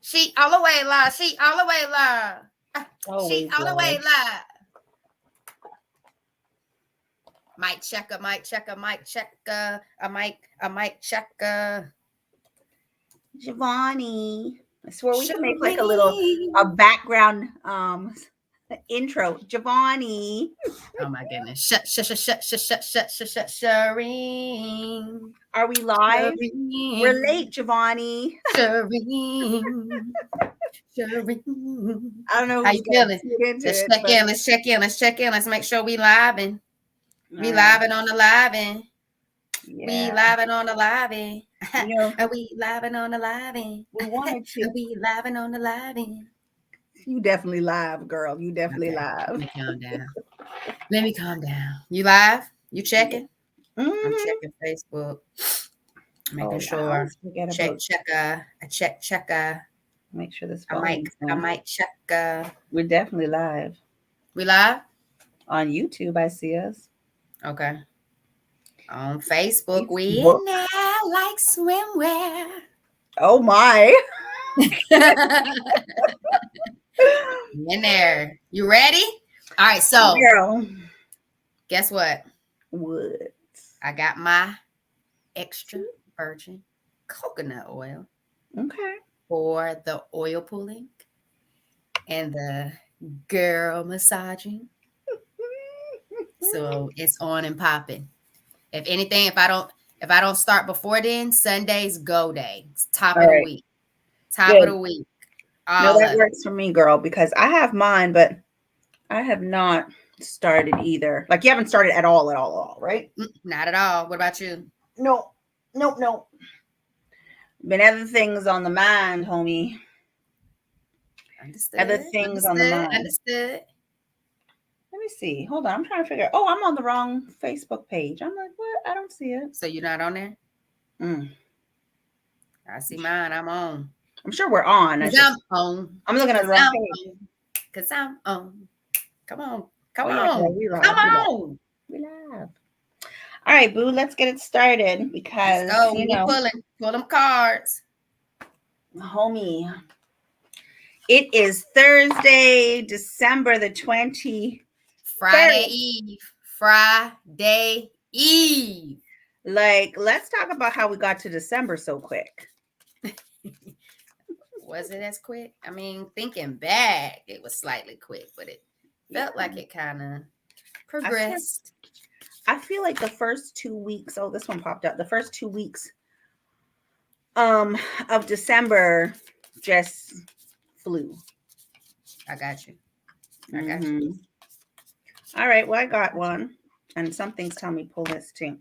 She all the way live. She all the way live. She Always all the way live. live. Mic checker, mic checker, mic checker. A mic checker. Giovanni. I swear we should make like a background intro. Giovanni. Oh my goodness. Shireen. Are we live? We're late, Giovanni. Shireen. I don't know. How you feeling? Let's check in. Let's make sure we living. We living on the living. Yeah. We living on the living. You know, we living on the living. We wanted to. We living on the living. You definitely live, girl. You definitely live. Let me calm down. Let me calm down. You live? You checking? I'm checking Facebook. Making sure. Checker. Make sure this. I might check. We're definitely live. We live? On YouTube, I see us. Okay. On Facebook, we in there like swimwear. Oh my. In there. You ready? All right, so girl. Guess what? What? I got my extra virgin coconut oil. Okay. For the oil pulling and the girl massaging. So it's on and popping. If anything, if I don't start before then, Sunday's go day. It's top of the week. Top of the week. No, that works for me, girl, because I have mine, but I have not started either. Like you haven't started at all, right? Not at all. What about you? No. Been other things on the mind, homie. Understood. Other things on the mind. Understood. Let me see. Hold on. I'm trying to figure out. Oh, I'm on the wrong Facebook page. I'm like, what? I don't see it. So you're not on there? I see mine. I'm on. I'm sure we're on. I'm on. I'm looking at the wrong page. Because I'm on. Come on. We live. All right, boo, let's get it started because pull them cards. Homie. It is Thursday, December the 20th. Friday Eve. Like, let's talk about how we got to December so quick. Was it as quick? I mean, thinking back, it was slightly quick, but it felt like it kind of progressed. I feel like the first 2 weeks, this one popped up. The first 2 weeks of December just flew. I got you. All right, well, I got one. And some things tell me pull this too.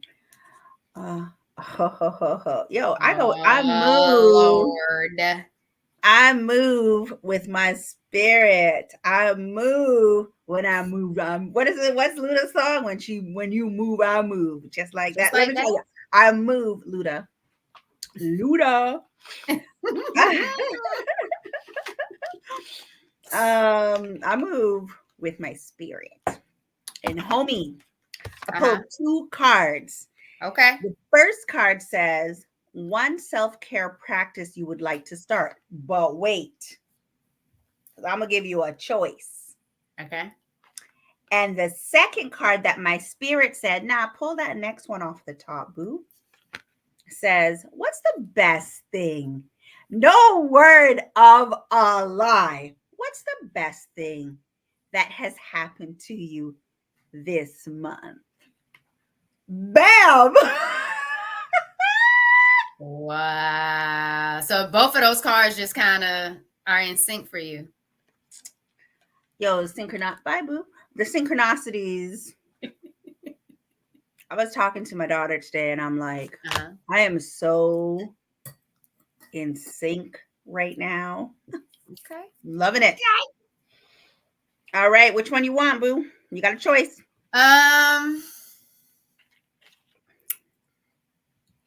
Yo, I move with my spirit. I move when I move. What is it? What's Luda's song? When you move, I move. Just like that. Let me tell you, I move, Luda. I move with my spirit. And homie, I pulled 2 cards. Okay. The first card says, one self-care practice you would like to start, but wait, I'm gonna give you a choice. Okay. And the second card that my spirit said, pull that next one off the top, boo, says, what's the best thing? No word of a lie. What's the best thing that has happened to you this month? Bam! Wow. So both of those cards just kind of are in sync for you. Yo, bye, boo. The synchronicities. I was talking to my daughter today and I'm like, I am so in sync right now. Okay. Loving it. All right. Which one you want, boo? You got a choice.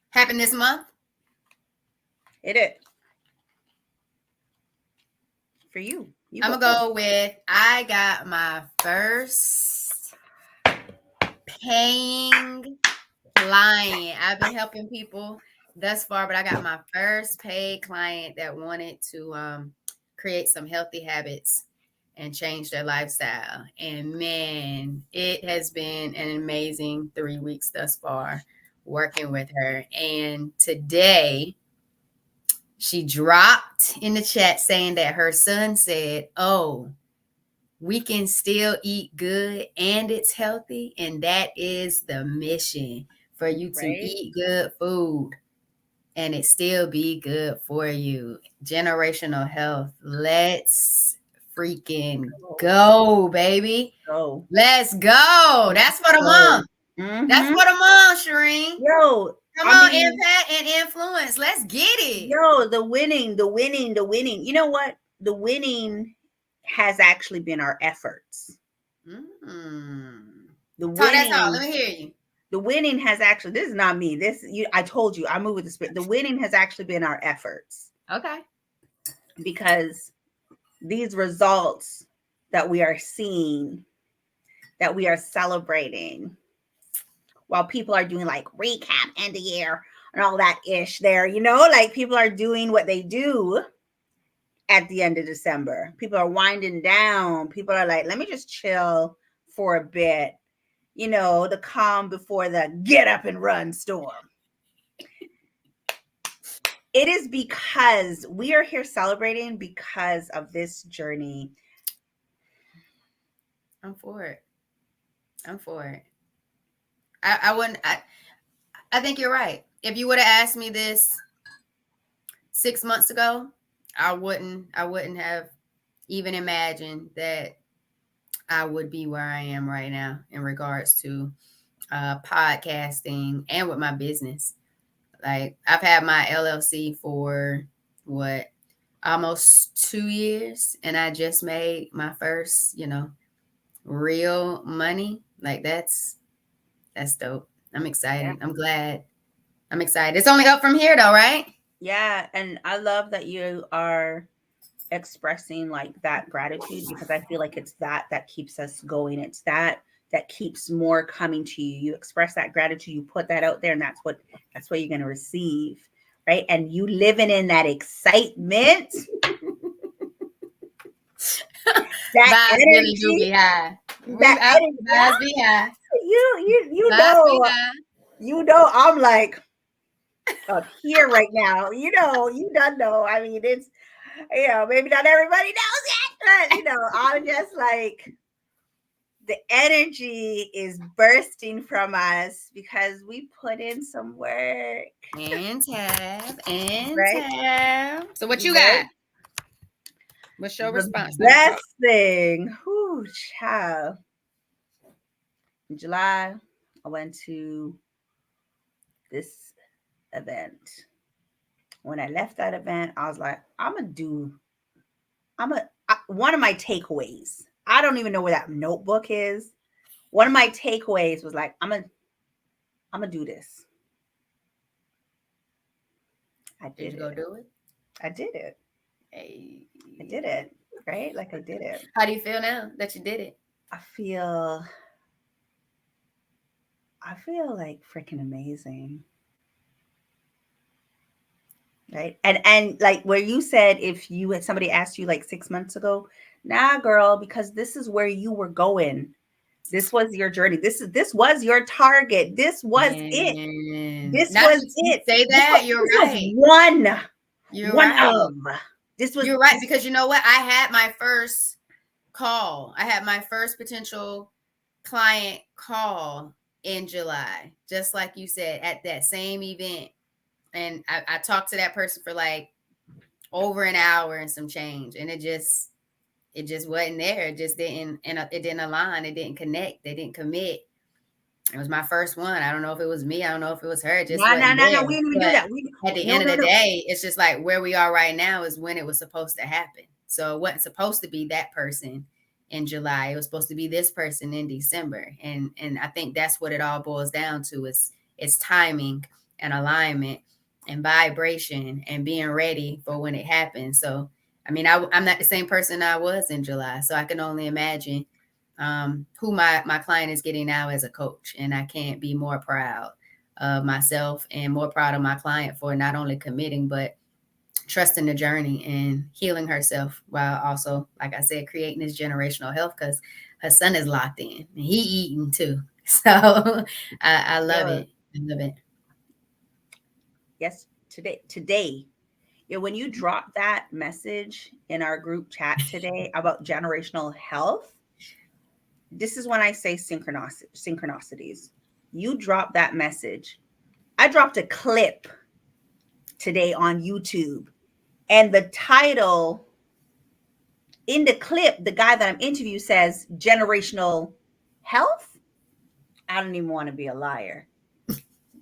Happened this month? Hit it. For you. I'm going to go with, I got my first paying client. I've been helping people thus far, but I got my first paid client that wanted to create some healthy habits and change their lifestyle. And man, it has been an amazing 3 weeks thus far working with her. And today she dropped in the chat saying that her son said, "Oh, we can still eat good and it's healthy." And that is the mission, for you to eat good food and it still be good for you. Generational health. Let's freaking go, baby. Go. Let's go. That's for the mom. That's for the mom, Shireen. Yo, come on, impact and influence. Let's get it. Yo, the winning. You know what? The winning has actually been our efforts. The winning. That's all. Let me hear you. The winning has actually, this is not me. I told you, I move with the spirit. The winning has actually been our efforts. Okay. Because these results that we are seeing, that we are celebrating, while people are doing like recap end of year and all that ish there, like people are doing what they do at the end of December. People are winding down. People are like, let me just chill for a bit. The calm before the get up and run storm. It is because we are here celebrating because of this journey. I'm for it. I wouldn't. I think you're right. If you would have asked me this 6 months ago, I wouldn't have even imagined that I would be where I am right now in regards to podcasting and with my business. Like, I've had my LLC for almost 2 years, and I just made my first, real money. Like, that's dope. I'm excited. Yeah. I'm glad. I'm excited. It's only up from here though, right? Yeah. And I love that you are expressing like that gratitude, because I feel like it's that keeps us going. It's that keeps more coming to you. You express that gratitude, you put that out there, and that's what you're going to receive, right? And you living in that excitement. that energy really do be high. That energy be high. You know, I'm like up here right now. You don't know. I mean, it's, maybe not everybody knows it, but I'm just like, the energy is bursting from us because we put in some work. And tab. So what you got? What's your response? Best thing. Whew, child. In July, I went to this event. When I left that event, I was like, one of my takeaways. I don't even know where that notebook is. One of my takeaways was like, I'm gonna do this. I did you go do it? I did it. Hey. I did it. Right? Like, I did it. How do you feel now that you did it? I feel like freaking amazing. Right. And like where you said, if you had somebody asked you like 6 months ago, nah, girl, because this is where you were going. This was your journey. This was your target. This was it. This was it. Say that. You're right. You're right, because you know what? I had my first call. I had my first potential client call in July, just like you said, at that same event. And I talked to that person for like over an hour and some change. And it just wasn't there. It just didn't, and it didn't align. It didn't connect. They didn't commit. It was my first one. I don't know if it was me. I don't know if it was her. It just no. We didn't do that. At the end of the day, it's just like where we are right now is when it was supposed to happen. So it wasn't supposed to be that person in July. It was supposed to be this person in December. And I think that's what it all boils down to is timing and alignment and vibration and being ready for when it happens. So, I mean, I'm not the same person I was in July. So I can only imagine who my client is getting now as a coach. And I can't be more proud of myself and more proud of my client for not only committing, but trusting the journey and healing herself while also, like I said, creating this generational health because her son is locked in and he eating too. So I love it. I love it. Yes, today. Yeah, when you drop that message in our group chat today about generational health, this is when I say synchronicities. You drop that message. I dropped a clip today on YouTube, and the title in the clip, the guy that I'm interviewing says generational health. I don't even want to be a liar.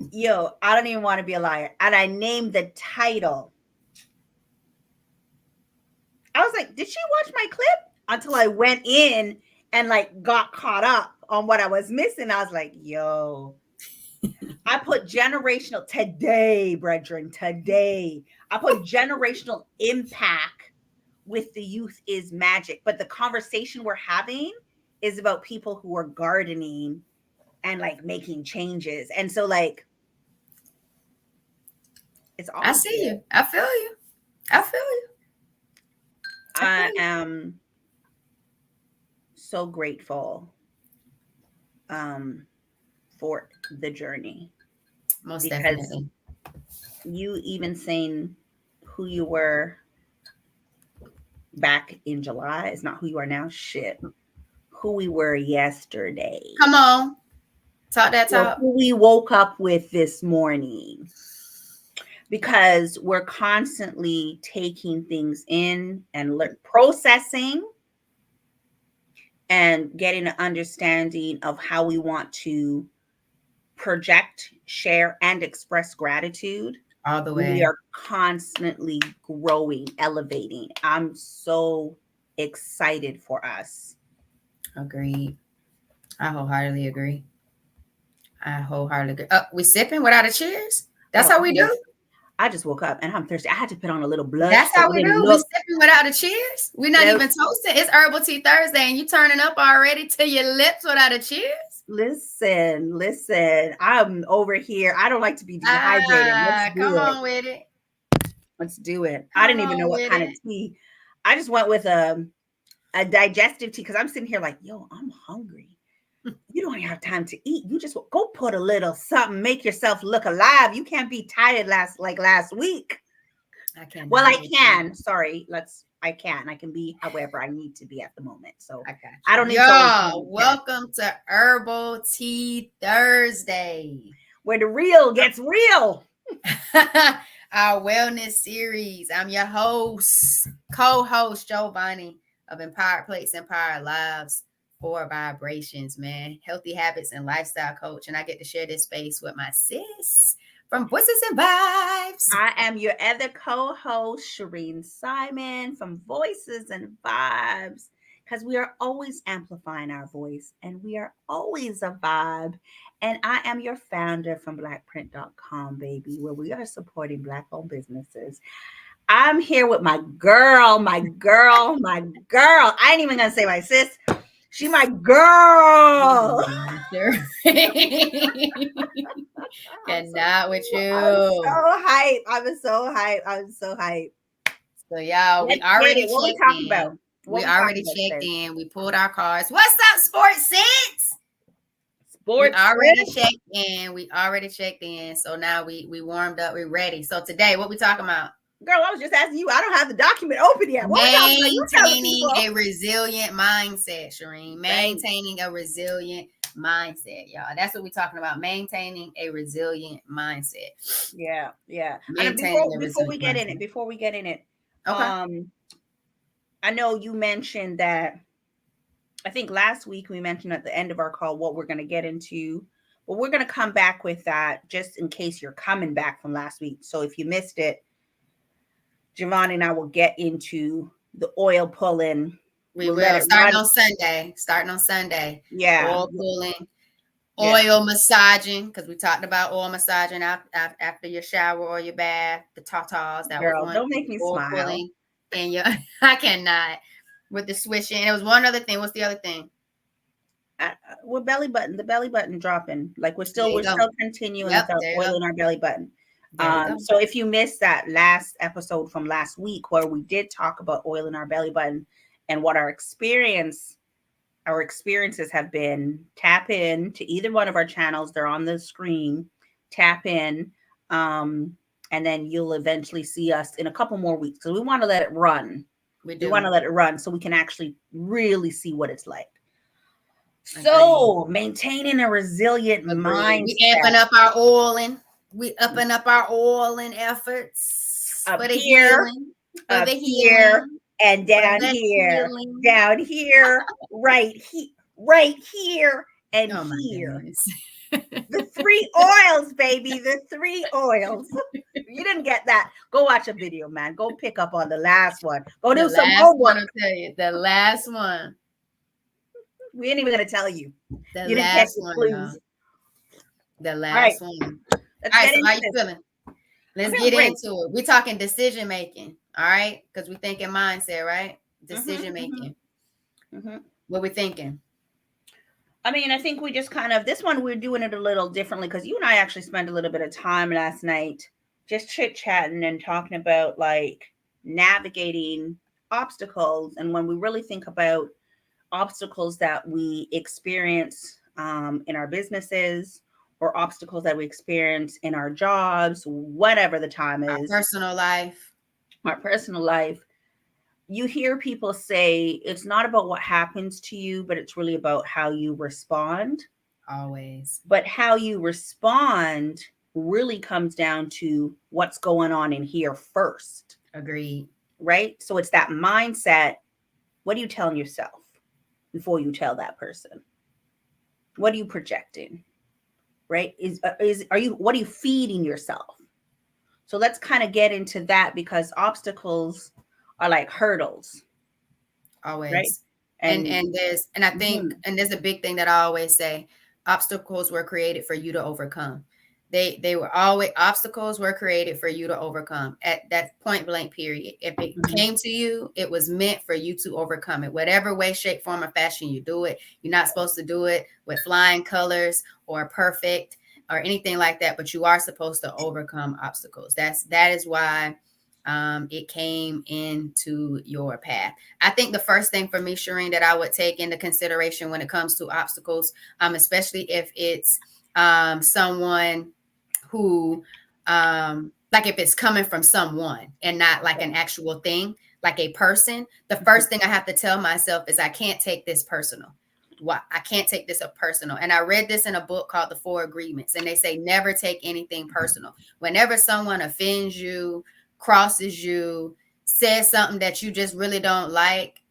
I don't even want to be a liar. And I named the title. I was like, did she watch my clip? Until I went in and like got caught up on what I was missing. I was like, I put generational today, brethren, today. I put generational impact with the youth is magic. But the conversation we're having is about people who are gardening and like making changes. And so like, it's all I see you. I feel you. I feel you. I am so grateful for the journey. Most definitely. You even saying who you were back in July is not who you are now. Shit. Who we were yesterday. Come on. Talk that talk. Who we woke up with this morning. Because we're constantly taking things in and processing and getting an understanding of how we want to project, share, and express gratitude. All the way. We are constantly growing, elevating. I'm so excited for us. Agreed. I wholeheartedly agree. We sipping without a cheers? That's how we do? I just woke up and I'm thirsty. I had to put on a little blush. That's how we do. We sipping without a cheers. We're not even toasting. It's Herbal Tea Thursday and you turning up already to your lips without a cheers. Listen. I'm over here. I don't like to be dehydrated. Come on with it. Let's do it. I didn't even know what kind of tea. I just went with a digestive tea because I'm sitting here like, I'm hungry. You don't have time to eat. You just go put a little something, make yourself look alive. You can't be tired last week. I can. Well, I can. Sorry. I can be however I need to be at the moment. So I don't need to. Welcome to Herbal Tea Thursday, where the real gets real. Our wellness series. I'm your co-host, Giovanni of Empowered Plates, Empowered Lives. 4 vibrations, man. Healthy habits and lifestyle coach. And I get to share this space with my sis from Voices and Vibes. I am your other co-host, Shireen Simon from Voices and Vibes. Because we are always amplifying our voice and we are always a vibe. And I am your founder from blackprint.com, baby, where we are supporting Black-owned businesses. I'm here with my girl. I ain't even going to say my sis. She my girl. Cannot with you. I'm so hyped. So y'all, we already checked in. We already checked in. We pulled our cards. What's up, Sports Sense? We already checked in. So now we warmed up. We're ready. So today, what we talking about? Girl, I was just asking you. I don't have the document open yet. Maintaining a resilient mindset, Shireen. Maintaining a resilient mindset, y'all. That's what we're talking about. Maintaining a resilient mindset. Yeah. And before we get in it, okay. I know you mentioned that. I think last week we mentioned at the end of our call what we're going to get into. But we're going to come back with that just in case you're coming back from last week. So if you missed it, Giovanni and I will get into the oil pulling. We will starting on Sunday. Yeah. Oil pulling, oil massaging, because we talked about oil massaging after your shower or your bath, the tatas. Girl, don't make me smile. Pulling and I cannot. With the swishing. It was one other thing. What's the other thing? We're the belly button dropping. Like we're still continuing Yep, with our there you oil go. in our belly button. There you go. So if you missed that last episode from last week where we did talk about oil in our belly button and what our experiences have been, tap in to either one of our channels. They're on the screen. Tap in. And then you'll eventually see us in a couple more weeks. So we want to let it run. We want to let it run so we can actually really see what it's like. So maintaining a resilient mindset. We amping up our oiling. We upping up our oiling efforts up for the here, healing. Up here, and down here, down here, right here, and here. The 3 oils, baby. The 3 oils. You didn't get that. Go watch a video, man. Go pick up on the last one. Go do some homework. I'll tell you, the last one. We ain't even gonna tell you. The you last one. Clues. The last one. All right, so how you feeling? Let's get into it. We're talking decision making. All right, because we're thinking mindset, right? Decision making. What we thinking? I mean, I think we just kind of, this one we're doing it a little differently because you and I actually spent a little bit of time last night just chit-chatting and talking about like navigating obstacles. And when we really think about obstacles that we experience in our businesses or obstacles that we experience in our jobs, whatever the time is. Our personal life. You hear people say it's not about what happens to you, but it's really about how you respond. Always. But how you respond really comes down to what's going on in here first. Agreed. Right? So it's that mindset. What are you telling yourself before you tell that person? What are you projecting? Right? What are you feeding yourself? So let's kind of get into that because obstacles are like hurdles. Always. Right? And I think there's a big thing that I always say, obstacles were created for you to overcome. Obstacles were created for you to overcome at that point blank period. If it came to you, it was meant for you to overcome it. Whatever way, shape, form, or fashion you do it. You're not supposed to do it with flying colors or perfect or anything like that, but you are supposed to overcome obstacles. That is why it came into your path. I think the first thing for me, Shireen, that I would take into consideration when it comes to obstacles, especially if it's someone who, like if it's coming from someone and not like an actual thing, like a person, the first thing I have to tell myself is I can't take this personal. Why? I can't take this up personal. And I read this in a book called The 4 Agreements, and they say never take anything personal. Whenever someone offends you, crosses you, says something that you just really don't like,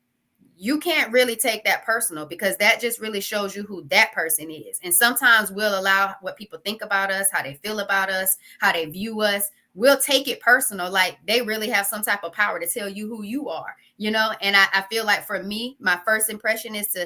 you can't really take that personal because that just really shows you who that person is. And sometimes we'll allow what people think about us, how they feel about us, how they view us. We'll take it personal, like they really have some type of power to tell you who you are, And I feel like for me, my first impression is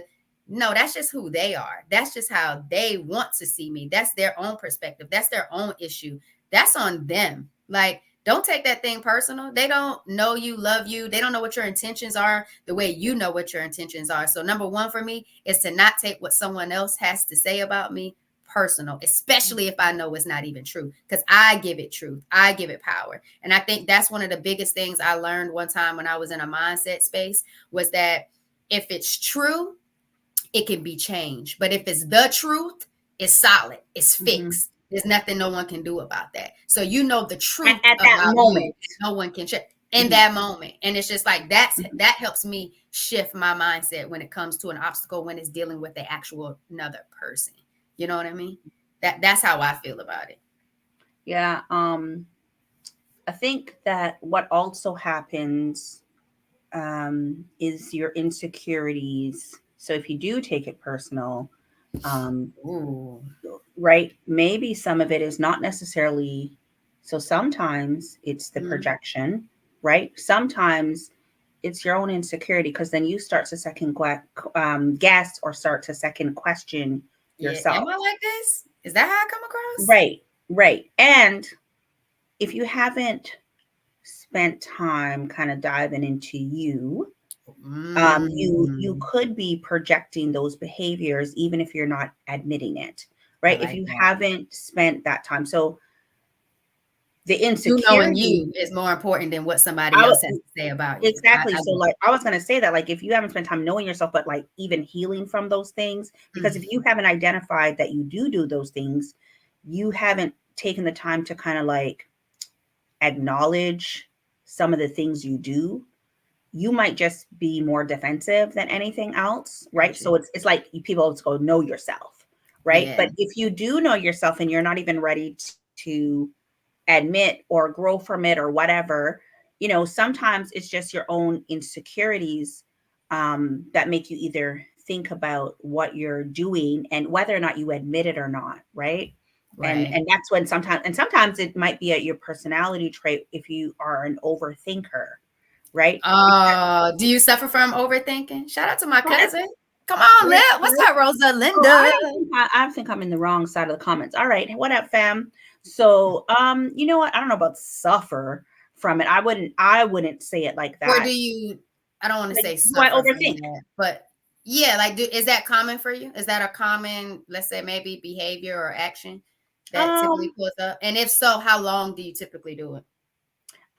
no, that's just who they are. That's just how they want to see me. That's their own perspective. That's their own issue. That's on them. Like, don't take that thing personal. They don't know you, love you. They don't know what your intentions are the way you know what your intentions are. So number one for me is to not take what someone else has to say about me personal, especially if I know it's not even true, because I give it truth. I give it power. And I think that's one of the biggest things I learned one time when I was in a mindset space was that if it's true, it can be changed. But if it's the truth, it's solid. It's fixed. There's nothing no one can do about that. So you know the truth at that moment. No one can check in that moment. And it's just like that helps me shift my mindset when it comes to an obstacle, when it's dealing with the actual another person. You know what I mean? That's how I feel about it. Yeah. I think that what also happens is your insecurities. So if you do take it personal, right, maybe some of it is not necessarily. So sometimes it's the projection, right? Sometimes it's your own insecurity, because then you start to second guess or start to second question yourself. Am I like this? Is that how I come across? Right. And if you haven't spent time kind of diving into you, You could be projecting those behaviors even if you're not admitting it, right? If you haven't spent that time. So the insecurity, you knowing you is more important than what somebody else has to say about you. Exactly. So like I was going to say that, like, if you haven't spent time knowing yourself, but like even healing from those things, because if you haven't identified that you do those things, you haven't taken the time to kind of like acknowledge some of the things you do, you might just be more defensive than anything else, right? So it's like people always go, know yourself, right? But if you do know yourself and you're not even ready to admit or grow from it or whatever, you know, sometimes it's just your own insecurities that make you either think about what you're doing and whether or not you admit it or not, right? And that's when sometimes it might be your personality trait if you are an overthinker, right? Do you suffer from overthinking? Shout out to my cousin. Come on, Lip. What's up, Rosalinda? I think I'm in the wrong side of the comments. All right. What up, fam? So, you know what? I don't know about suffer from it. I wouldn't say it like that. Or do you, I don't want to say suffer from that, but yeah, like, is that common for you? Is that a common, let's say maybe behavior or action that typically pulls up? And if so, how long do you typically do it?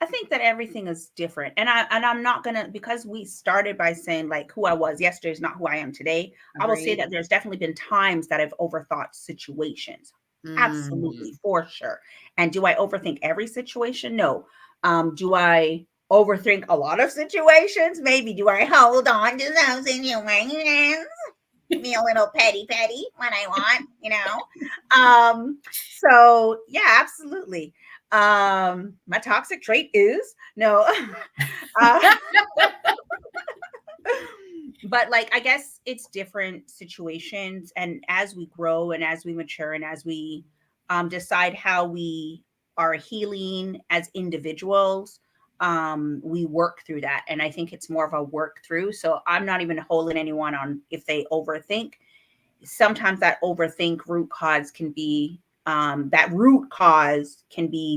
I think that everything is different. And I'm not gonna, because we started by saying like who I was yesterday is not who I am today. Agreed. I will say that there's definitely been times that I've overthought situations. Absolutely, for sure. And do I overthink every situation? No. Do I overthink a lot of situations? Maybe. Do I hold on to some situations? Be a little petty when I want, you know? So yeah, absolutely. My toxic trait is no. But like, I guess it's different situations. And as we grow and as we mature and as we decide how we are healing as individuals, we work through that. And I think it's more of a work through. So I'm not even holding anyone on if they overthink. Sometimes that overthink root cause can be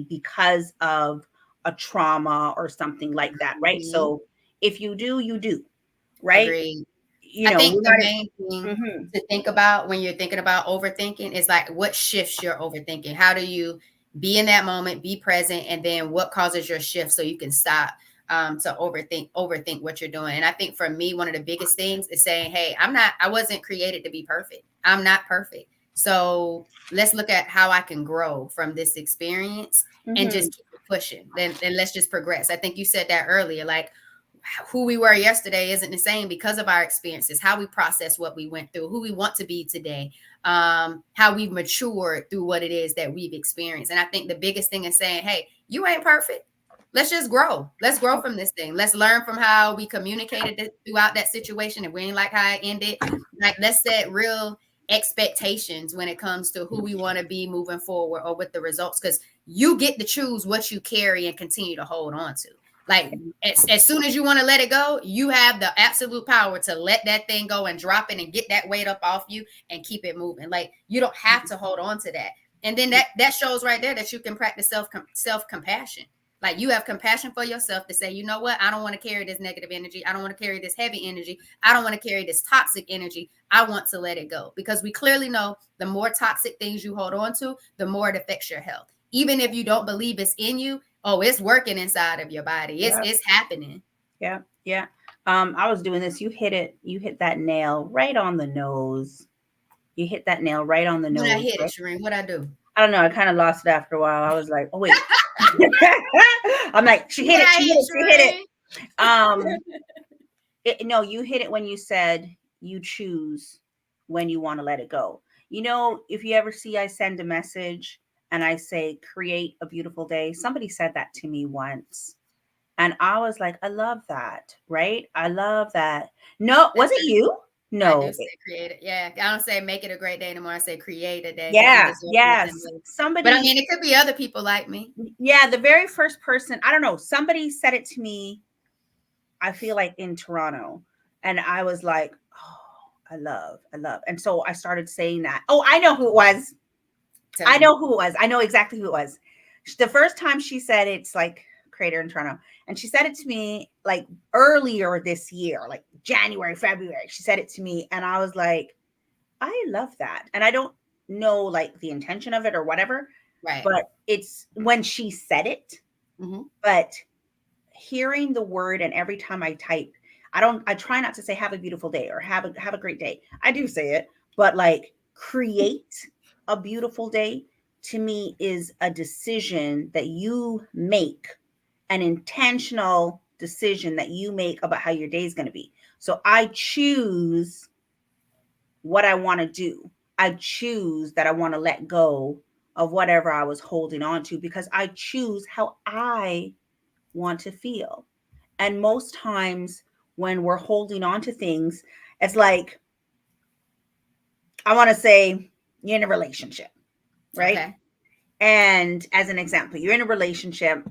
because of a trauma or something like that, right? So if you do, you do, right? Agreed. I think the main thing to think about when you're thinking about overthinking is like what shifts your overthinking. How do you be in that moment, be present, and then what causes your shift so you can stop to overthink what you're doing. And I think for me, one of the biggest things is saying, hey, I wasn't created to be perfect. I'm not perfect. So let's look at how I can grow from this experience and just keep it pushing. Then let's just progress. I think you said that earlier, like who we were yesterday isn't the same because of our experiences, how we process what we went through, who we want to be today, how we've matured through what it is that we've experienced. And I think the biggest thing is saying, hey, you ain't perfect. Let's just grow. Let's grow from this thing. Let's learn from how we communicated throughout that situation. If we ain't like how it ended, like let's set real expectations when it comes to who we want to be moving forward or with the results, because you get to choose what you carry and continue to hold on to. Like as soon as you want to let it go, you have the absolute power to let that thing go and drop it and get that weight up off you and keep it moving. Like you don't have to hold on to that. And then that shows right there that you can practice self-compassion. Like you have compassion for yourself to say, you know what? I don't want to carry this negative energy. I don't want to carry this heavy energy. I don't want to carry this toxic energy. I want to let it go, because we clearly know the more toxic things you hold on to, the more it affects your health. Even if you don't believe it's in you, it's working inside of your body. It's happening. Yeah. Yeah. I was doing this. You hit that nail right on the nose. You hit that nail right on the nose. When I hit it, Shireen, what'd I do? I don't know. I kind of lost it after a while. I was like, oh wait. I'm like, she hit it. No, you hit it when you said you choose when you want to let it go. You know, if you ever see I send a message and I say, create a beautiful day. Somebody said that to me once. And I was like, I love that. Right? I love that. No, was it you? No. I do say create it. Yeah. I don't say make it a great day anymore. I say create a day. Yeah. Yes. Somebody. But I mean, it could be other people like me. Yeah. The very first person, I don't know. Somebody said it to me, I feel like in Toronto. And I was like, oh, I love. And so I started saying that. Oh, I know who it was. I know exactly who it was. The first time she said it's like creator in Toronto. And she said it to me like earlier this year, like January, February. She said it to me. And I was like, I love that. And I don't know like the intention of it or whatever. Right. But it's when she said it. Mm-hmm. But hearing the word, and every time I type, I try not to say have a beautiful day or have a great day. I do say it, but like create a beautiful day to me is a decision that you make, an intentional decision that you make about how your day is going to be. So I choose what I want to do. I choose that I want to let go of whatever I was holding on to, because I choose how I want to feel. And most times when we're holding on to things, it's like, I want to say you're in a relationship, right? Okay. And as an example, you're in a relationship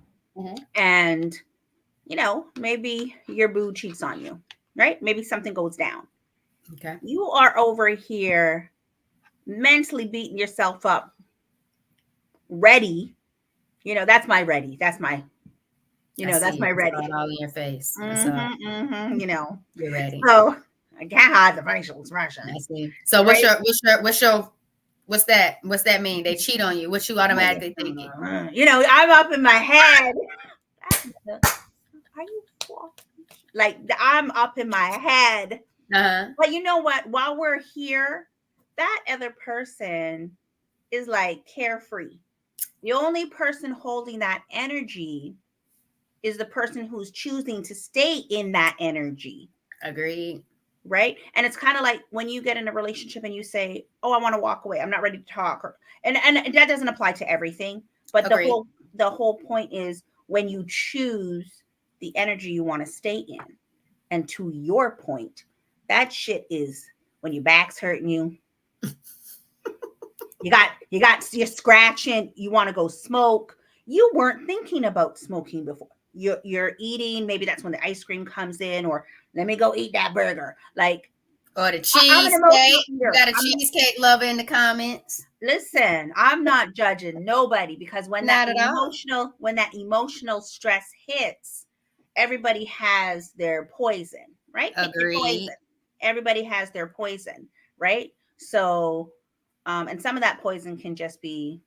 and, you know, maybe your boo cheats on you, right? Maybe something goes down. Okay. You are over here mentally beating yourself up, ready. You know, that's my ready. That's my, you know, that's my ready. All in your face. You know, you're ready. So I can't hide the facial expression. I see. So what's that? What's that mean? They cheat on you. What you automatically thinking? You know, I'm up in my head. Are you like I'm up in my head? But you know what? While we're here, that other person is like carefree. The only person holding that energy is the person who's choosing to stay in that energy. Agreed. Right. And it's kind of like when you get in a relationship and you say, oh, I want to walk away, I'm not ready to talk. And that doesn't apply to everything. But the whole point is when you choose the energy you want to stay in. And to your point, that shit is when your back's hurting you. You're scratching, you want to go smoke. You weren't thinking about smoking before. You're eating, maybe that's when the ice cream comes in, or let me go eat that burger. Like, or the cheesecake. You got a cheesecake lover in the comments. Listen, I'm not judging nobody, because when that emotional stress hits, everybody has their poison, right? Agreed. Everybody has their poison, right? So, and some of that poison can just be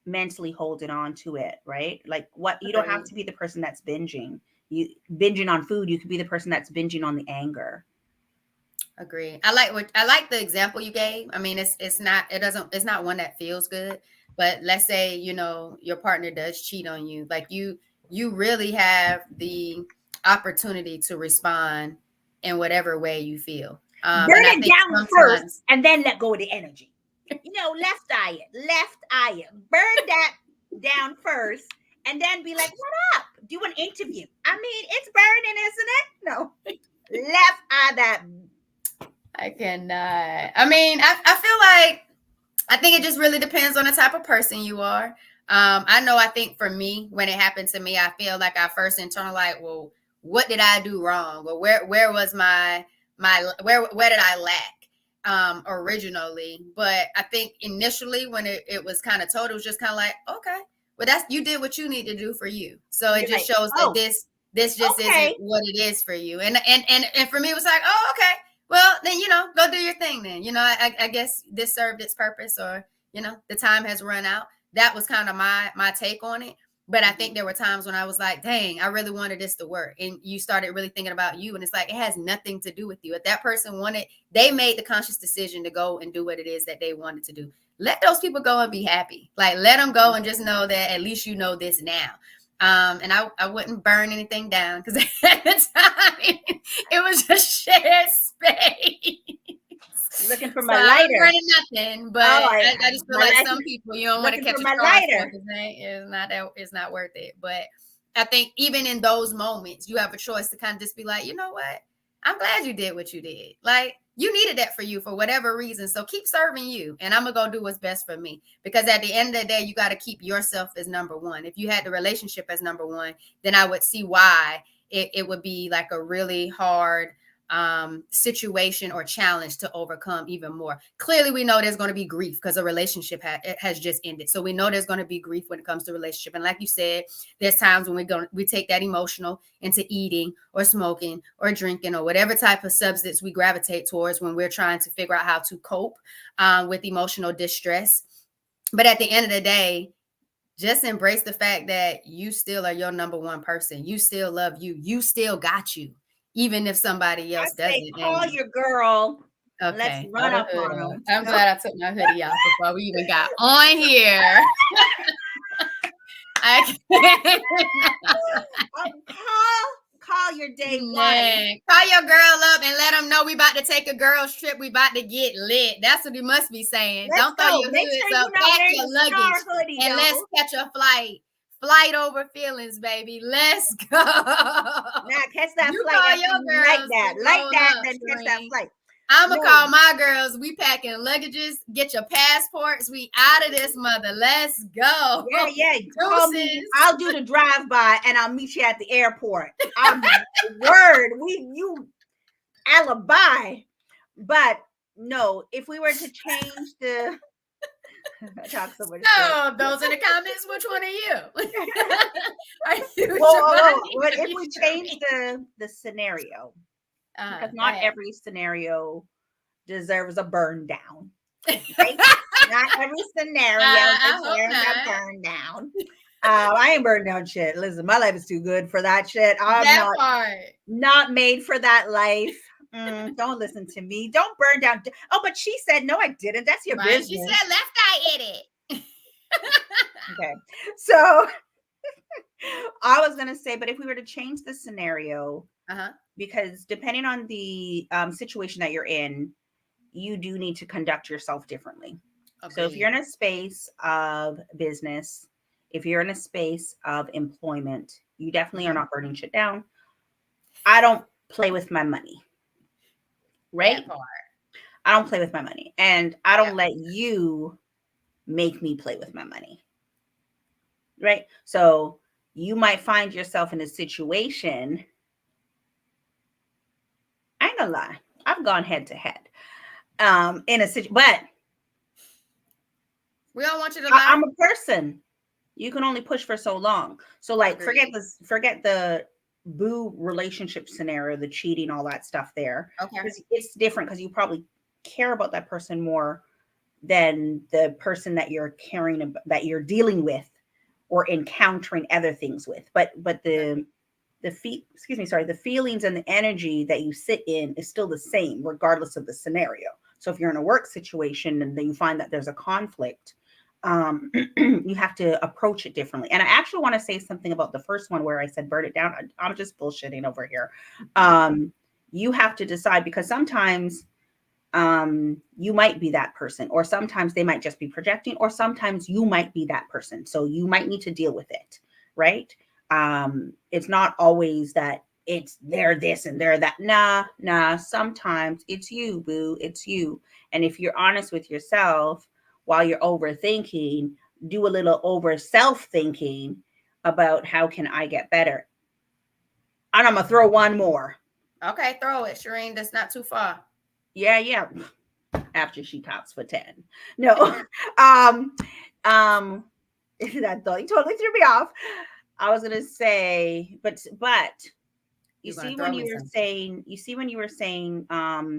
mentally holding on to it, right? Like what, you don't have to be the person that's binging. You binging on food, you could be the person that's binging on the anger. Agree. I like the example you gave. I mean, it's not one that feels good, but let's say, you know, your partner does cheat on you. Like you really have the opportunity to respond in whatever way you feel. Burn it down first and then let go of the energy. You know, left eye it. Burn that down first and then be like, what up? Do an interview. I mean, it's burning, isn't it? No. Left eye that. I cannot. I mean, I feel like, I think it just really depends on the type of person you are. I think for me, when it happened to me, I feel like I first internalize, well, what did I do wrong? Or where was where did I lack originally? But I think initially when it was kind of told, it was just kind of like, okay, well, you did what you need to do for you. So it just shows that this just isn't what it is for you. And for me, it was like, oh, okay. Well, then, you know, go do your thing then. You know, I guess this served its purpose, or, you know, the time has run out. That was kind of my take on it. But I think there were times when I was like, dang, I really wanted this to work. And you started really thinking about you. And it's like, it has nothing to do with you. If that person they made the conscious decision to go and do what it is that they wanted to do. Let those people go and be happy. Like, let them go and just know that at least you know this now. And I wouldn't burn anything down, because at the time it was just shared space. Looking for my lighter. I'm burning nothing, but I just feel like some people, you don't want to catch a straw, because it's not worth it. But I think even in those moments, you have a choice to kind of just be like, you know what? I'm glad you did what you did. Like, you needed that for you for whatever reason. So keep serving you, and I'm going to go do what's best for me. Because at the end of the day, you got to keep yourself as number one. If you had the relationship as number one, then I would see why it would be like a really hard situation or challenge to overcome even more. Clearly, we know there's going to be grief because a relationship has just ended. So we know there's going to be grief when it comes to relationship. And like you said, there's times when we take that emotional into eating or smoking or drinking or whatever type of substance we gravitate towards when we're trying to figure out how to cope with emotional distress. But at the end of the day, just embrace the fact that you still are your number one person. You still love you. You still got you. Even if somebody else doesn't. Call your girl. Okay. Let's run up on them. I'm glad I took my hoodie off before we even got on here. Call your day one. Call your girl up and let them know we about to take a girls trip. We about to get lit. That's what you must be saying. Don't throw your hoods up. Pack your luggage and let's catch a flight. Flight over feelings, baby. Let's go. Now catch that flight. Like that. Then catch that flight. I'm going to call my girls. We packing luggages. Get your passports. We out of this mother. Let's go. Yeah. Call me. I'll do the drive-by and I'll meet you at the airport. Word. You alibi. But no, if we were to change the... I talk so much. No, those in the comments. Which one are you? Are you? What if we change the scenario? Because not every scenario deserves a burn down. Right? Not every scenario deserves a burn down. I ain't burned down shit. Listen, my life is too good for that shit. I'm not made for that life. Don't listen to me. Don't burn down. Oh, but she said, no, I didn't. That's your business. She said, left eye in it. Okay. So I was going to say, but if we were to change the scenario, because depending on the situation that you're in, you do need to conduct yourself differently. Okay. So if you're in a space of business, if you're in a space of employment, you definitely are not burning shit down. I don't play with my money. Right? I don't play with my money. And I don't let you make me play with my money. Right? So you might find yourself in a situation. I ain't gonna lie. I've gone head to head. In a situation, but we don't want you to lie. I'm a person. You can only push for so long. So like forget the boo relationship scenario, the cheating, all that stuff there. Okay. It's different because you probably care about that person more than the person that you're that you're dealing with or encountering other things with. But the feelings and the energy that you sit in is still the same regardless of the scenario. So if you're in a work situation and then you find that there's a conflict, you have to approach it differently. And I actually want to say something about the first one where I said burn it down. I'm just bullshitting over here. You have to decide, because sometimes you might be that person, or sometimes they might just be projecting, or sometimes you might be that person. So you might need to deal with it, right? It's not always that it's they're this and they're that. Nah. Sometimes it's you, boo. It's you. And if you're honest with yourself, while you're overthinking, do a little over self-thinking about how can I get better. And I'm going to throw one more. Okay, throw it, Shireen. That's not too far. Yeah. After she talks for 10. No. That thought totally threw me off. I was going to say, but you see when you were saying,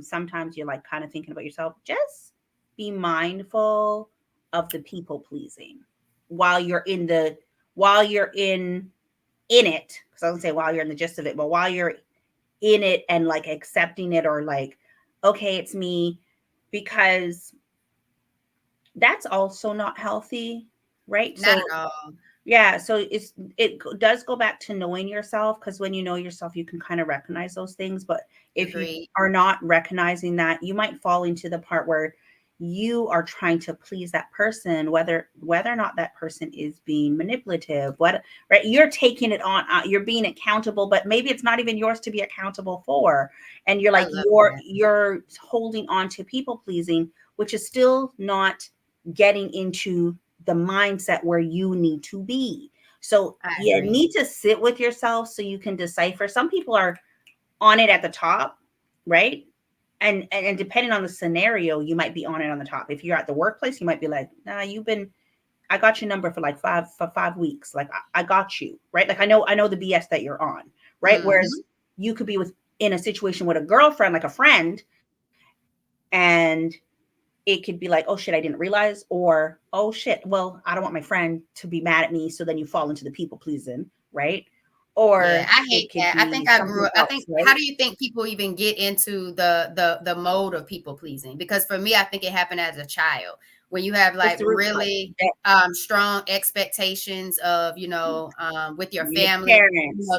sometimes you're like kind of thinking about yourself, just be mindful of the people pleasing while you're in it. Because I would say while you're in the gist of it, but while you're in it and like accepting it, or like, okay, it's me, because that's also not healthy, right? Not at all. Yeah, so it does go back to knowing yourself, because when you know yourself, you can kind of recognize those things. But if you are not recognizing that, you might fall into the part where you are trying to please that person, whether or not that person is being manipulative. Right? You're taking it on. You're being accountable, but maybe it's not even yours to be accountable for. And you're like you're holding on to people pleasing, which is still not getting into the mindset where you need to be. So you need to sit with yourself so you can decipher. Some people are on it at the top right? And depending on the scenario, you might be on it on the top. If you're at the workplace, you might be like, nah, I got your number for like 5 weeks. Like I got you, right? Like I know the BS that you're on, right? Whereas you could be in a situation with a girlfriend, like a friend, and it could be like, oh shit, I didn't realize, or oh shit, well, I don't want my friend to be mad at me, so then you fall into the people pleasing, right? Yeah, Or I it hate could that. I be think I grew something up. I else, think, how right? do you think people even get into the mode of people pleasing? Because for me, I think it happened as a child when you have What's like the root cause? really strong expectations of, with your Your family. parents.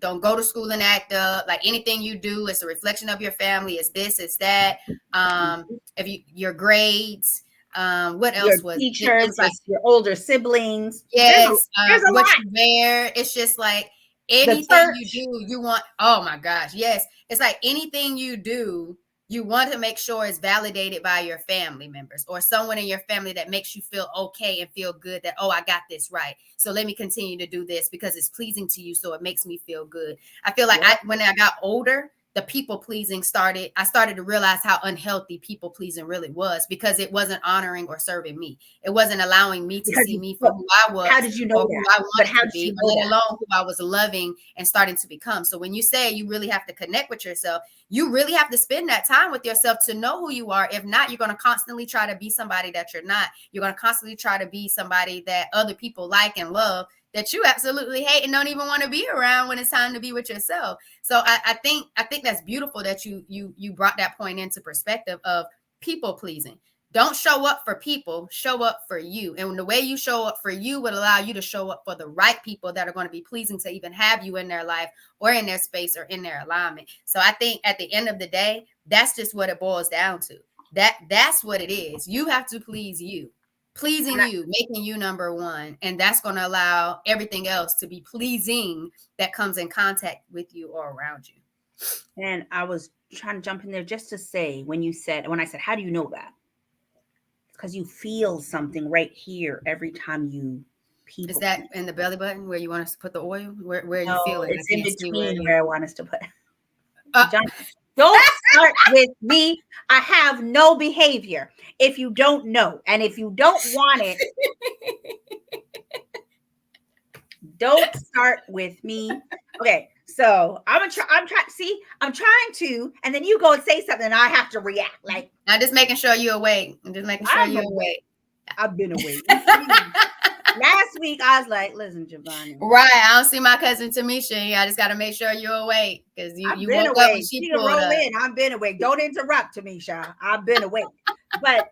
Don't go to school and act up. Like anything you do is a reflection of your family. It's this, it's that. If your grades, what Your else was it? teacher It's like, versus your older siblings. yes, There's a what lot. you wear. It's just like The anything you church. do, you want. Oh my gosh, yes. It's like anything you do, you want to make sure it's validated by your family members or someone in your family that makes you feel okay and feel good that, oh, I got this right. So let me continue to do this because it's pleasing to you. So it makes me feel good. I feel like Yep. when I got older, the people pleasing started. I started to realize how unhealthy people pleasing really was because it wasn't honoring or serving me. It wasn't allowing me to Because see me for who I how was did you know or who that? I But wanted how to did be, you or know let that? alone who I was loving and starting to become. So when you say you really have to connect with yourself, you really have to spend that time with yourself to know who you are. If not, you're going to constantly try to be somebody that you're not. You're going to constantly try to be somebody that other people like and love that you absolutely hate and don't even want to be around when it's time to be with yourself. So I think that's beautiful that you brought that point into perspective of people pleasing. Don't show up for people, show up for you. And the way you show up for you would allow you to show up for the right people that are going to be pleasing to even have you in their life or in their space or in their alignment. So I think at the end of the day, that's just what it boils down to. That's what it is. You have to please you. Pleasing you, making you number one. And that's going to allow everything else to be pleasing that comes in contact with you or around you. And I was trying to jump in there just to say when I said, how do you know that? It's because you feel something right here every time you Is people that please. in the belly button where you want us to put the oil? Where you No, feel it? I it's in can't see where it between is. where I want us to put it. Uh, John, don't start with me. I have no behavior. If you don't know, and if you don't want it, don't start with me. Okay, so I'm trying. See, I'm trying to, and then you go and say something, and I have to react. Like I'm just making sure you're awake. I'm just making sure I'm you're awake. awake. I've been awake. Last week I was like, listen, Giovanni. Right. I don't see my cousin Tamisha. I just got to make sure you're awake because I've you been woke up when awake. she She can pulled roll up. in. I've been awake. Don't interrupt, Tamisha. I've been awake. But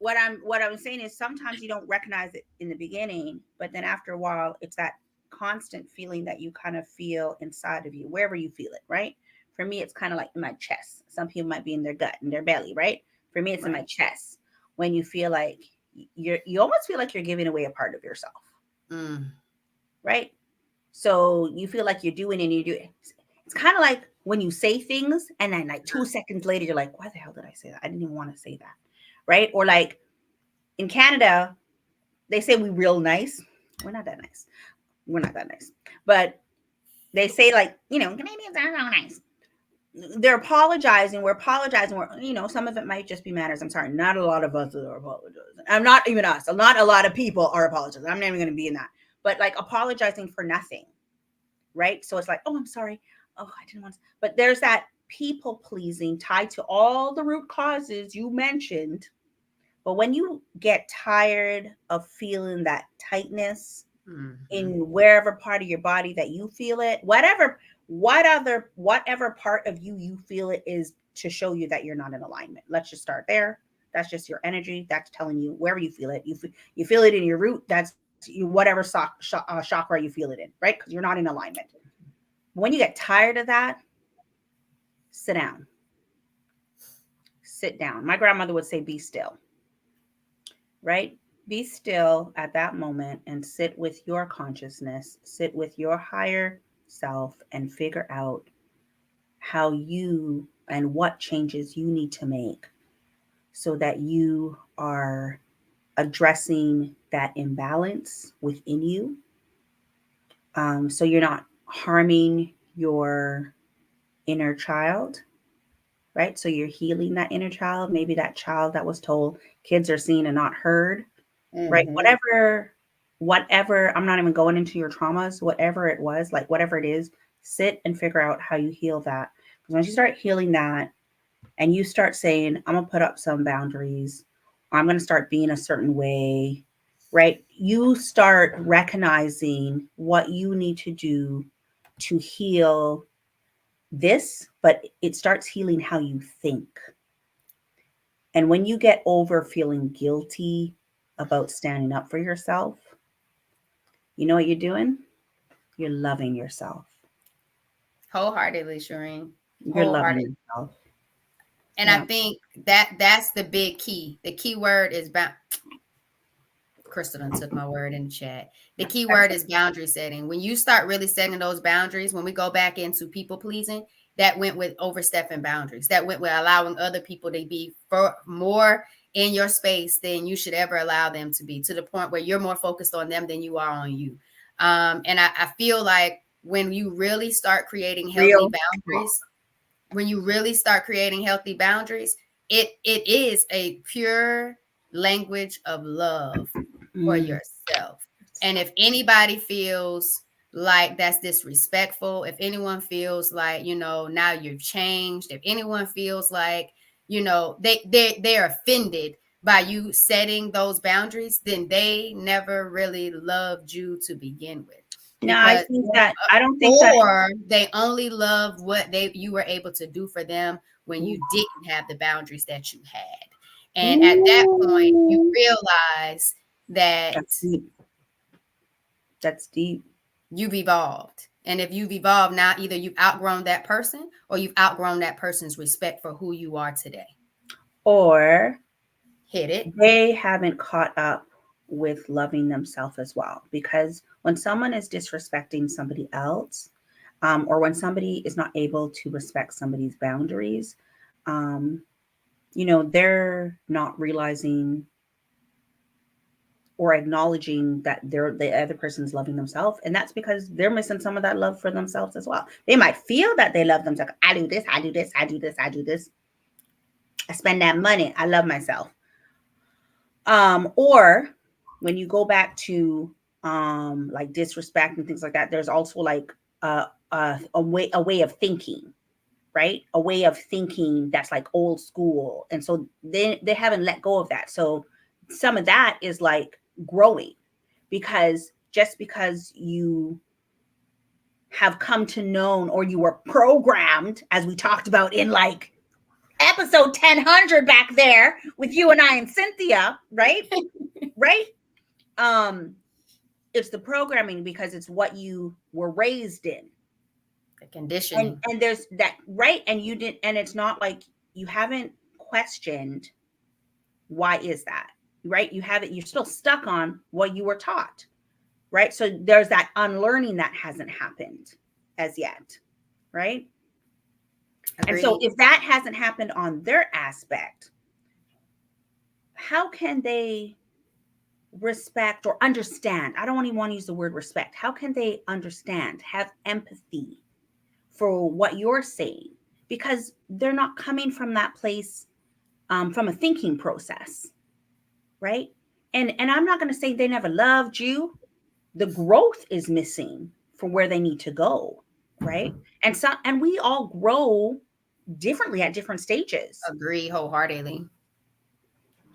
what I'm saying is sometimes you don't recognize it in the beginning, but then after a while, it's that constant feeling that you kind of feel inside of you, wherever you feel it, right? For me, it's kind of like in my chest. Some people might be in their gut, in their belly, right? For me, it's in my chest. When you feel like you almost feel like you're giving away a part of yourself. Right? So you feel like you're doing and you do it. It's kind of like when you say things and then like 2 seconds later, you're like, why the hell did I say that? I didn't even want to say that. Right? Or like in Canada, they say we real nice. We're not that nice. We're not that nice. But they say like, Canadians are so nice. They're apologizing. We're apologizing. Some of it might just be manners. I'm sorry. Not a lot of us are apologizing. I'm not even us. Not a lot of people are apologizing. I'm not even going to be in that. But like apologizing for nothing. Right? So it's like, oh, I'm sorry. Oh, I didn't want to. But there's that people pleasing tied to all the root causes you mentioned. But when you get tired of feeling that tightness in wherever part of your body that you feel it, whatever part of you feel it is to show you that you're not in alignment. Let's just start there. That's just your energy. That's telling you wherever you feel it. You feel it in your root. That's whatever chakra you feel it in, right? Because you're not in alignment. When you get tired of that, sit down. Sit down. My grandmother would say, be still. Right? Be still at that moment and sit with your consciousness, sit with your higher self and figure out how you and what changes you need to make so that you are addressing that imbalance within you. So you're not harming your inner child, right? So you're healing that inner child, maybe that child that was told kids are seen and not heard, right? Whatever, I'm not even going into your traumas, whatever it was, like whatever it is, sit and figure out how you heal that. Because once you start healing that and you start saying, I'm going to put up some boundaries, I'm going to start being a certain way, right? You start recognizing what you need to do to heal this, but it starts healing how you think. And when you get over feeling guilty about standing up for yourself, you know what you're doing? You're loving yourself. Wholeheartedly, Shireen. You're loving Wholeheartedly. yourself. And I Yeah. think that's the big key. The key word is Crystal done took my word in the chat. The key word is boundary setting. When you start really setting those boundaries, when we go back into people pleasing, that went with overstepping boundaries. That went with allowing other people to be for more in your space than you should ever allow them to be, to the point where you're more focused on them than you are on you. And I feel like when you really start creating healthy boundaries, when you really start creating healthy boundaries, it is a pure language of love for yourself. And if anybody feels like that's disrespectful, if anyone feels like, now you've changed, if anyone feels like, they're offended by you setting those boundaries, then they never really loved you to begin with. No, I Because think that I don't think that. or they only love what you were able to do for them when you didn't have the boundaries that you had. And at that point, you Ooh, realize that that's deep. That's deep. you've evolved. And if you've evolved now, either you've outgrown that person or you've outgrown that person's respect for who you are today. Or Hit it. they haven't caught up with loving themselves as well. Because when someone is disrespecting somebody else, or when somebody is not able to respect somebody's boundaries, um, they're not realizing or acknowledging that the other person's loving themselves, and that's because they're missing some of that love for themselves as well. They might feel that they love themselves. I do this, I do this, I do this, I do this. I spend that money. I love myself. Or when you go back to like disrespect and things like that, there's also like a way of thinking, right? A way of thinking that's like old school, and so they haven't let go of that. So some of that is like growing, because just because you have come to know, or you were programmed, as we talked about in like episode 1000 back there with you and I and Cynthia, right? Right? It's the programming because it's what you were raised in. The conditioning. And there's that, right? And you didn't, and it's not like you haven't questioned why is that, right? You haven't, you're still stuck on what you were taught, right? So there's that unlearning that hasn't happened as yet, right? Agreed. And so if that hasn't happened on their aspect, how can they respect or understand? I don't even want to use the word respect. How can they understand, have empathy for what you're saying? Because they're not coming from that place, from a thinking process, right? And I'm not going to say they never loved you. The growth is missing from where they need to go, right? And we all grow differently at different stages. Agree wholeheartedly.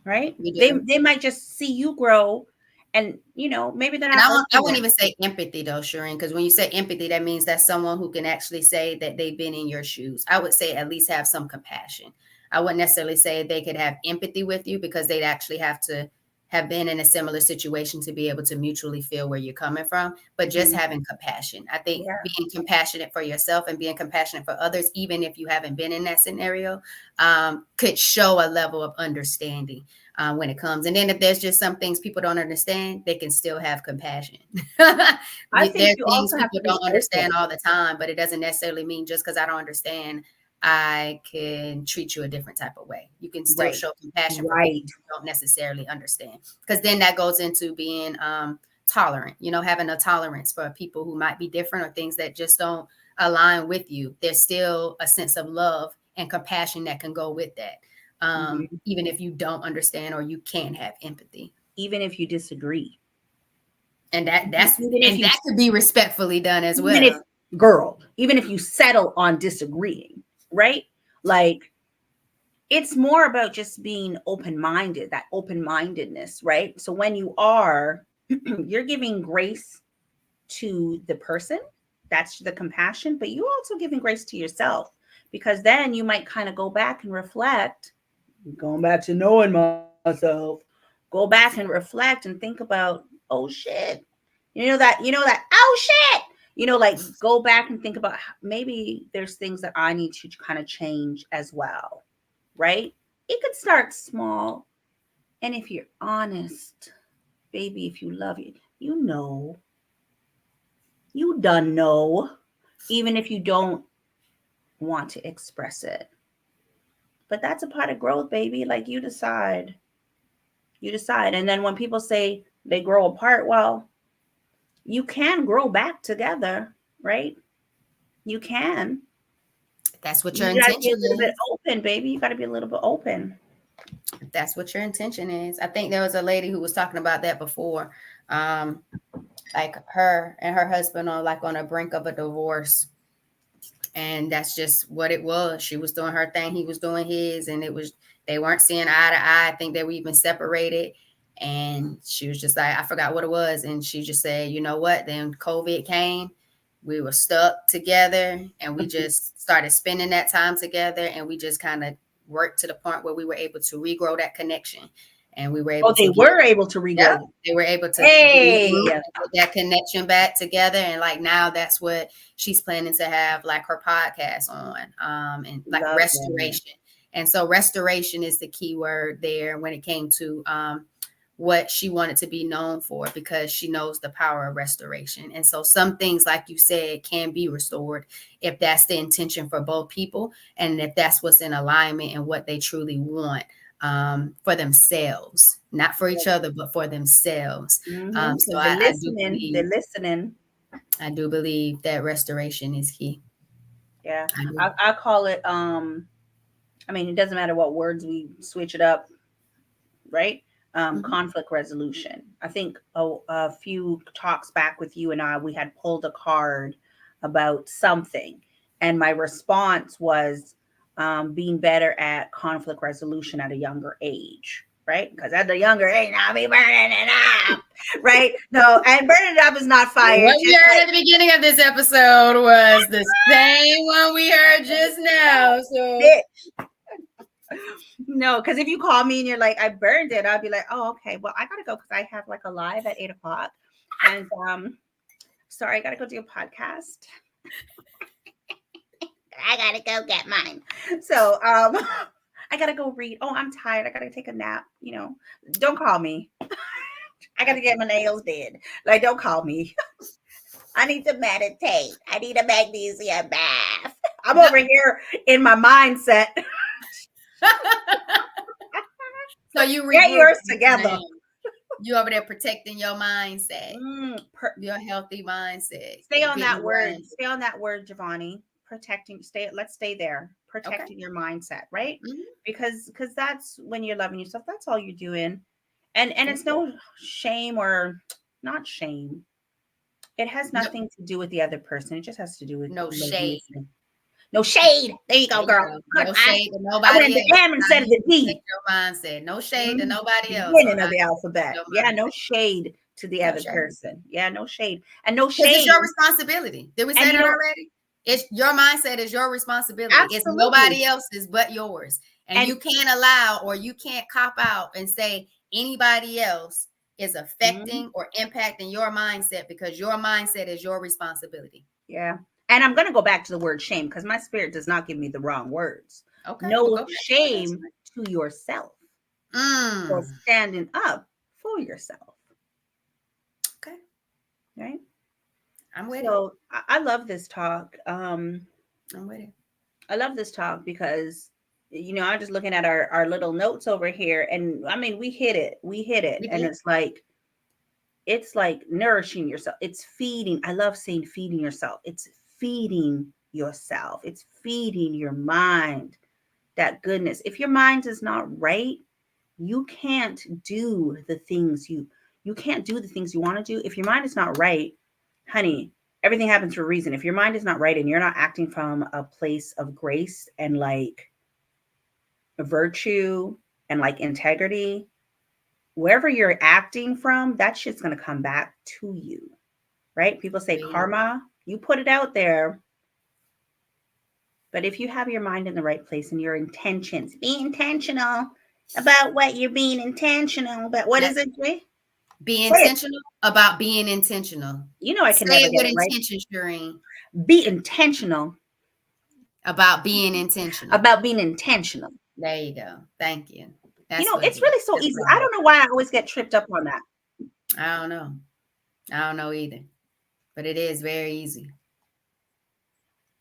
Right? They might just see you grow, and maybe they're not. I wouldn't even say empathy though, Shireen, because when you say empathy, that means that's someone who can actually say that they've been in your shoes. I would say at least have some compassion. I wouldn't necessarily say they could have empathy with you, because they'd actually have to have been in a similar situation to be able to mutually feel where you're coming from, but just having compassion. I think being compassionate for yourself and being compassionate for others, even if you haven't been in that scenario, could show a level of understanding when it comes. And then if there's just some things people don't understand, they can still have compassion. I think there's things people don't understand all the time, but it doesn't necessarily mean just because I don't understand, I can treat you a different type of way. You can still show compassion for people you don't necessarily understand, because then that goes into being tolerant, having a tolerance for people who might be different, or things that just don't align with you, there's still a sense of love and compassion that can go with that. Even if you don't understand or you can't have empathy. Even if you disagree. And that could be respectfully done as well. Even if you settle on disagreeing, right? Like, it's more about just being open-minded, that open-mindedness, right? So when you are, you're giving grace to the person, that's the compassion, but you also giving grace to yourself, because then you might kind of go back and reflect, going back to knowing myself, go back and reflect and think about, oh shit, oh shit, like go back and think about maybe there's things that I need to kind of change as well, right? It could start small. And if you're honest, baby, if you love it, you done know, even if you don't want to express it. But that's a part of growth, baby. Like, you decide. And then when people say they grow apart, well, you can grow back together, right? You can. That's what your intention is. You gotta be a little bit open, baby. You gotta be a little bit open. That's what your intention is. I think there was a lady who was talking about that before. Like her and her husband are like on the brink of a divorce. And that's just what it was. She was doing her thing, he was doing his, and they weren't seeing eye to eye. I think they were even separated. And she was just like, I forgot what it was. And she just said, you know what? Then COVID came. We were stuck together, and we just started spending that time together, and we just kind of worked to the point where we were able to regrow that connection. And we were able to regrow. Yeah, they were able to get that connection back together. And like now that's what she's planning to have like her podcast on, and like restoration. And so restoration is the key word there when it came to what she wanted to be known for, because she knows the power of restoration. And so some things, like you said, can be restored if that's the intention for both people, and if that's what's in alignment and what they truly want for themselves, not for each other, but for themselves. So I do believe that restoration is key. Yeah, I call it, I mean, it doesn't matter what words we switch it up, right? Conflict resolution. I think a few talks back with you and I, we had pulled a card about something, and my response was being better at conflict resolution at a younger age, right? Because at the younger age, I'll be burning it up, right? No, and burning it up is not fire. What we heard at the beginning of this episode was the same one we heard just now. So. No, because if you call me and you're like, I burned it, I'll be like, oh, okay, well, I gotta go because I have like a live at 8:00, and sorry, I gotta go do a podcast. I gotta go get mine. So I gotta go read. Oh, I'm tired. I gotta take a nap. Don't call me. I gotta get my nails did. Like, don't call me. I need to meditate. I need a magnesium bath. I'm over here in my mindset. So you get yours together. You over there protecting your mindset, your healthy mindset. Stay on that word. Stay on that word, Giovanni. Protecting. Let's stay there. Protecting your mindset, right? Because that's when you're loving yourself. That's all you're doing, and it's no shame or not shame. It has nothing to do with the other person. It just has to do with no shade. No shade. There you go, girl. No shade to nobody. I went to M instead of the D. Your mindset. No shade to nobody else. Beginning of the alphabet. Yeah, no shade to the other person. Yeah, no shade. And no shade. It's your responsibility. Did we say that already? It's your mindset is your responsibility. Absolutely. It's nobody else's but yours. And you can't allow, or you can't cop out and say anybody else is affecting or impacting your mindset, because your mindset is your responsibility. Yeah. And I'm going to go back to the word shame, because my spirit does not give me the wrong words. Okay. No shame to yourself. For standing up for yourself. Okay. Right? I'm with it. So I love this talk. I'm with it. I love this talk because, I'm just looking at our little notes over here. And I mean, we hit it. And it's like nourishing yourself. It's feeding. I love saying feeding yourself. It's feeding yourself. It's feeding your mind that goodness. If your mind is not right, you can't do the things you can't do the things you want to do. If your mind is not right, honey, everything happens for a reason. If your mind is not right and you're not acting from a place of grace and like virtue and like integrity, wherever you're acting from, that shit's going to come back to you. Right? People say karma, you put it out there. But if you have your mind in the right place and your intentions, be intentional about what you're being intentional about. What is it, Jay? Be intentional about being intentional. You know I can never get it right. Intention, Shireen. Be intentional about being intentional. About being intentional. There you go. Thank you. That's it's really so easy. I don't know why I always get tripped up on that. I don't know. I don't know either. But it is very easy.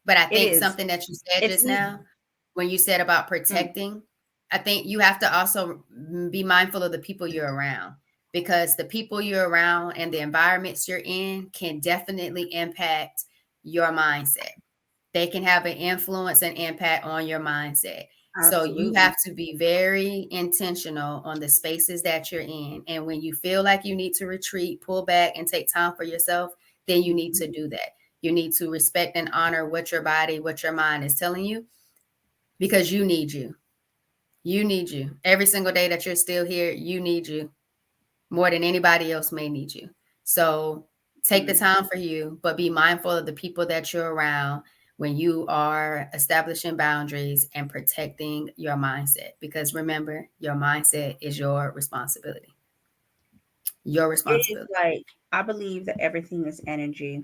But I think something that you said just now, when you said about protecting, I think you have to also be mindful of the people you're around, because the people you're around and the environments you're in can definitely impact your mindset. They can have an influence and impact on your mindset. Absolutely. So you have to be very intentional on the spaces that you're in. And when you feel like you need to retreat, pull back and take time for yourself, then you need to do that. You need to respect and honor what your body, what your mind is telling you, because you need you. You need you. Every single day that you're still here, you need you more than anybody else may need you. So take the time for you, but be mindful of the people that you're around when you are establishing boundaries and protecting your mindset. Because remember, your mindset is your responsibility. Your responsibility. It is like, I believe that everything is energy.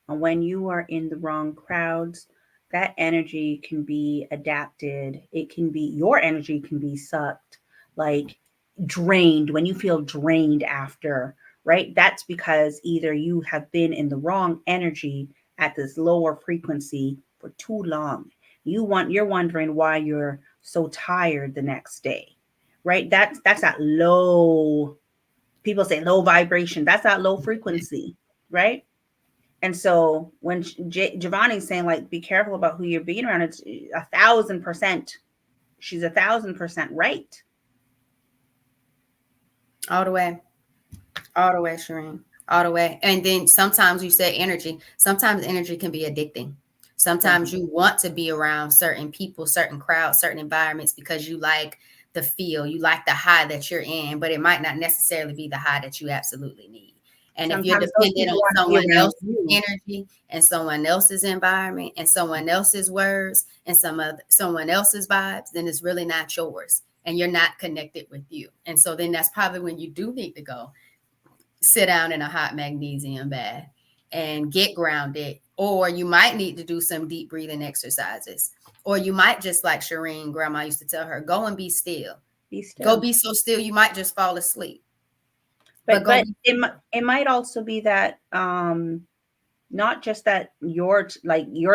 And when you are in the wrong crowds, that energy can be adapted. It can be, your energy can be sucked, like drained. When you feel drained after, right? That's because either you have been in the wrong energy at this lower frequency for too long. You're wondering why you're so tired the next day, right? That's that low, people say low vibration. That's that low frequency, right? And so when Giovanni's saying like, be careful about who you're being around, it's 1,000%. She's 1,000% right. All the way, Shireen. All the way. And then sometimes you say energy. Sometimes energy can be addicting. Sometimes you want to be around certain people, certain crowds, certain environments because you like the feel, you like the high that you're in, but it might not necessarily be the high that you absolutely need. And sometimes if you're dependent on someone else's energy and someone else's environment and someone else's words and someone else's vibes, then it's really not yours and you're not connected with you. And so then that's probably when you do need to go sit down in a hot magnesium bath and get grounded. Or you might need to do some deep breathing exercises. Or you might just, like Shireen, grandma used to tell her, go and be still. Be still. Go be so still you might just fall asleep. But it might also be that not just that you're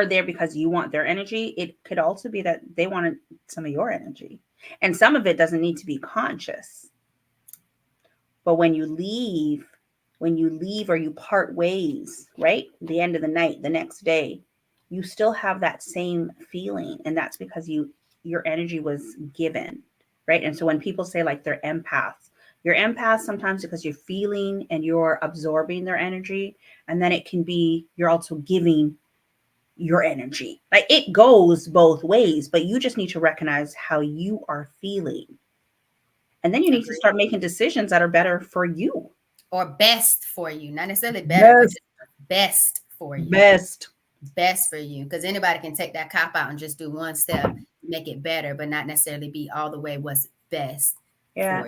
there because you want their energy. It could also be that they wanted some of your energy. And some of it doesn't need to be conscious. But when you leave or you part ways, right? The end of the night, the next day, you still have that same feeling. And that's because your energy was given, right? And so when people say like they're empaths, you're empaths sometimes because you're feeling and you're absorbing their energy. And then it can be, you're also giving your energy. Like it goes both ways, but you just need to recognize how you are feeling. And then you need to start making decisions that are better for you. Or best for you. Not necessarily better, but just best for you. Best for you. Because anybody can take that cop out and just do one step, make it better, but not necessarily be all the way what's best. Yeah,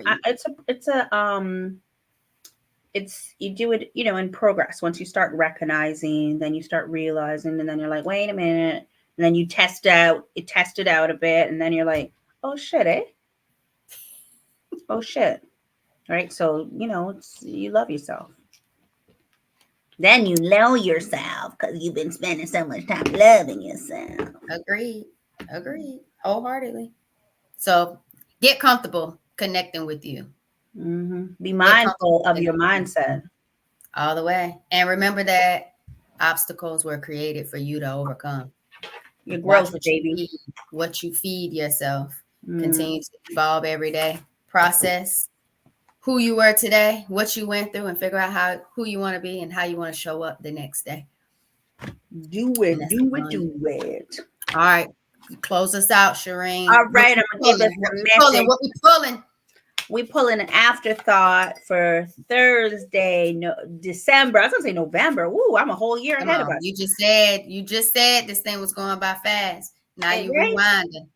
you do it, in progress. Once you start recognizing, then you start realizing, and then you're like, wait a minute. And then you test it out a bit. And then you're like, oh shit, eh? Oh shit. Right. So, you love yourself. Then you know yourself because you've been spending so much time loving yourself. Agreed. Wholeheartedly. So get comfortable connecting with you. Mm-hmm. Be mindful of your mindset. All the way. And remember that Obstacles were created for you to overcome. Your Watch growth, what baby. what you feed yourself. Continue to evolve every day. Process who you were today, what you went through, and figure out who you want to be and how you want to show up the next day. Do it. All right. Close us out, Shireen. All right, I'm gonna give us a message. What we pulling? We pulling an afterthought for Thursday, December. I was gonna say November. Ooh, I'm a whole year ahead of us. You just said this thing was going by fast. Now you rewinding.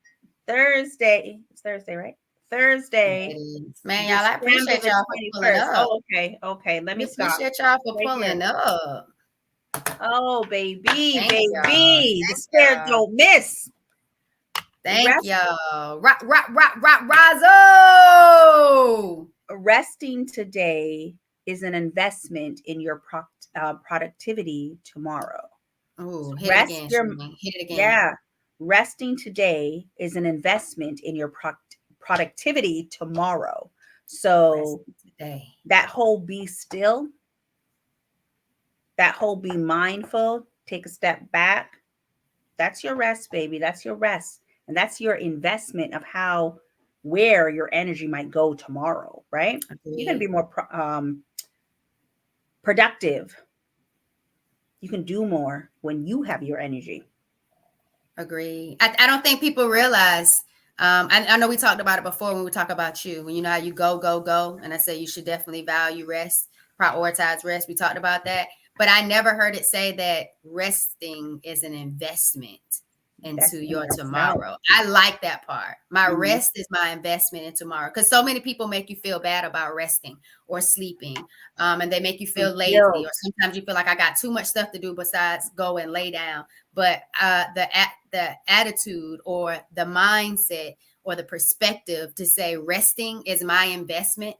Thursday. It's Thursday, right? Thursday. Man, y'all, I appreciate y'all for pulling up. Oh, okay. Let me stop. Appreciate y'all for pulling up. Oh, baby. The stairs don't miss. Thank y'all. Razo. Resting today is an investment in your productivity tomorrow. Oh, hit it again. Yeah. Resting today is an investment in your productivity tomorrow. So that whole be still, that whole be mindful, take a step back. That's your rest, baby. That's your rest. And that's your investment of where your energy might go tomorrow, right? You can be more productive. You can do more when you have your energy. Agree. I don't think people realize. I know we talked about it before when we talk about you. When you know how you go, and I say you should definitely value rest, prioritize rest. We talked about that, but I never heard it say that resting is an investment into your tomorrow. I like that part. My rest is my investment in tomorrow, because so many people make you feel bad about resting or sleeping, and they make you feel lazy, or sometimes you feel like I got too much stuff to do besides go and lay down. But the attitude or the mindset or the perspective to say resting is my investment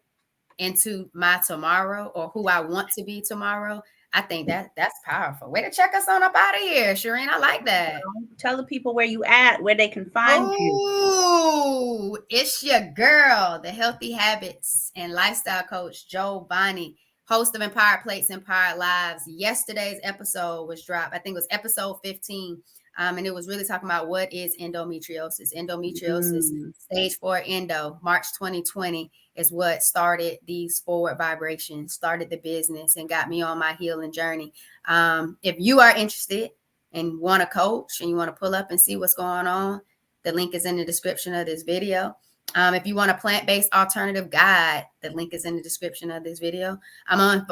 into my tomorrow or who I want to be tomorrow, I think that's powerful. Way to check us on up out of here, Shireen. I like that. Tell the people where you at, where they can find you. Oh, it's your girl, the Healthy Habits and Lifestyle Coach, Joe Bonnie, host of Empowered Plates, Empowered Lives. Yesterday's episode was dropped. I think it was episode 15. And it was really talking about what is endometriosis. Endometriosis, stage 4 endo, March 2020 is what started these forward vibrations, started the business, and got me on my healing journey. If you are interested and want to coach and you want to pull up and see what's going on, the link is in the description of this video. If you want a plant-based alternative guide, the link is in the description of this video. I'm on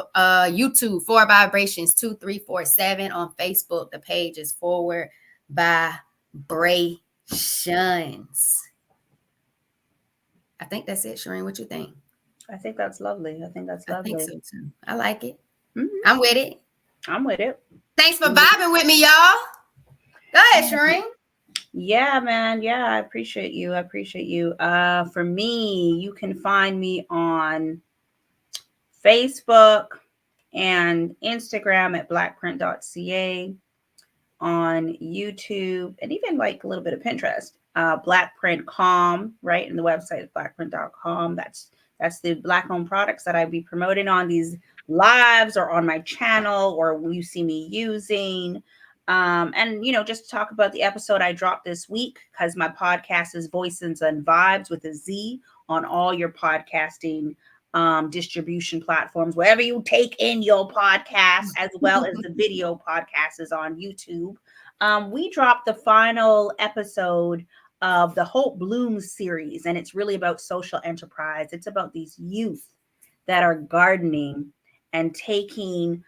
YouTube, Forward Vibrations 2347. On Facebook, the page is Forward Vibrations. I think that's it, Shireen. What you think? I think that's lovely. I think so too. I like it. I'm with it. Thanks for vibing with me, y'all. Go ahead, Shireen. Yeah, man. Yeah, I appreciate you. For me, you can find me on Facebook and Instagram at blackprint.ca, on YouTube, and even like a little bit of Pinterest. Blackprint.com, right? And the website is blackprint.com. That's the Black-owned products that I be promoting on these lives or on my channel, or you see me using. And just talk about the episode I dropped this week, because my podcast is Voices and Vibes with a Z on all your podcasting distribution platforms, wherever you take in your podcast, as well as the video podcast is on YouTube. We dropped the final episode of the Hope Blooms series, and it's really about social enterprise. It's about these youth that are gardening and taking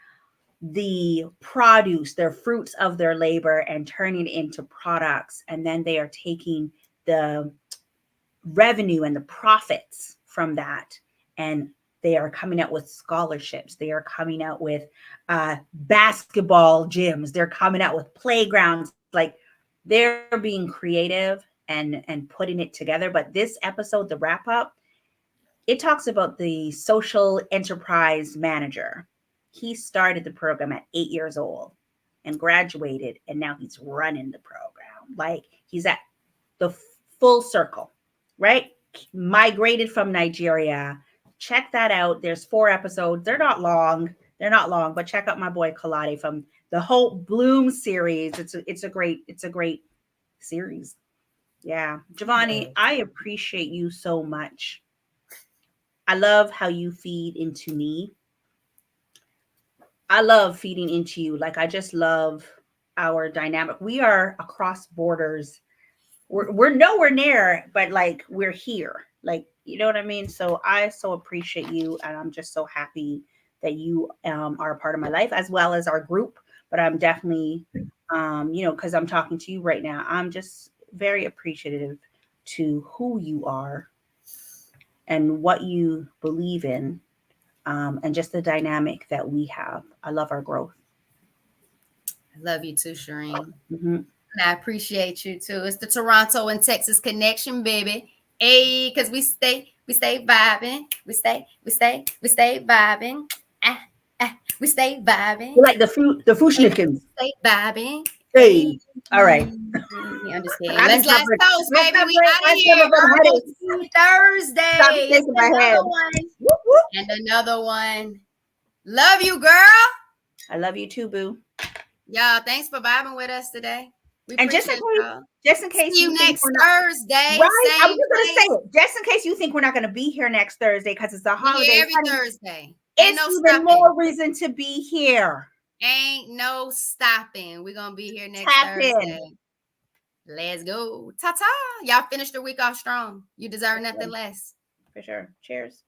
the produce, their fruits of their labor, and turning it into products. And then they are taking the revenue and the profits from that, and they are coming out with scholarships. They are coming out with basketball gyms. They're coming out with playgrounds. Like, they're being creative and putting it together. But this episode, the wrap up, it talks about the social enterprise manager. He started the program at 8 years old and graduated, and now he's running the program. Like, he's at the full circle, right? Migrated from Nigeria. Check that out. There's 4 episodes. They're not long, but check out my boy Kalade from the Hope Bloom series. It's a great series. Yeah. Giovanni, I appreciate you so much. I love how you feed into me. I love feeding into you. Like, I just love our dynamic. We are across borders. We're nowhere near, but like we're here. Like, you know what I mean? So I so appreciate you, and I'm just so happy that you are a part of my life as well as our group. But I'm definitely, because I'm talking to you right now, I'm just very appreciative to who you are and what you believe in, and just the dynamic that we have. I love our growth. I love you too, Shireen. Mm-hmm. And I appreciate you too. It's the Toronto and Texas connection, baby. Hey, because we stay vibing. We stay vibing. We stay vibing. We like the Fushnikins. Stay vibing. Hey. All right. I'm just kidding. Let's toast, baby. We out of here. Thursday. Another one. Whoop, whoop. And another one. Love you, girl. I love you too, boo. Y'all, thanks for vibing with us today. And just in case see you next Thursday. Right? I was just gonna say it. Just in case you think we're not gonna be here next Thursday because it's a holiday. Every Thursday. Ain't no even more reason to be here. Ain't no stopping. We're gonna be here next Thursday. Let's go. Ta-ta. Y'all finish the week off strong. You deserve nothing less. For sure. Cheers.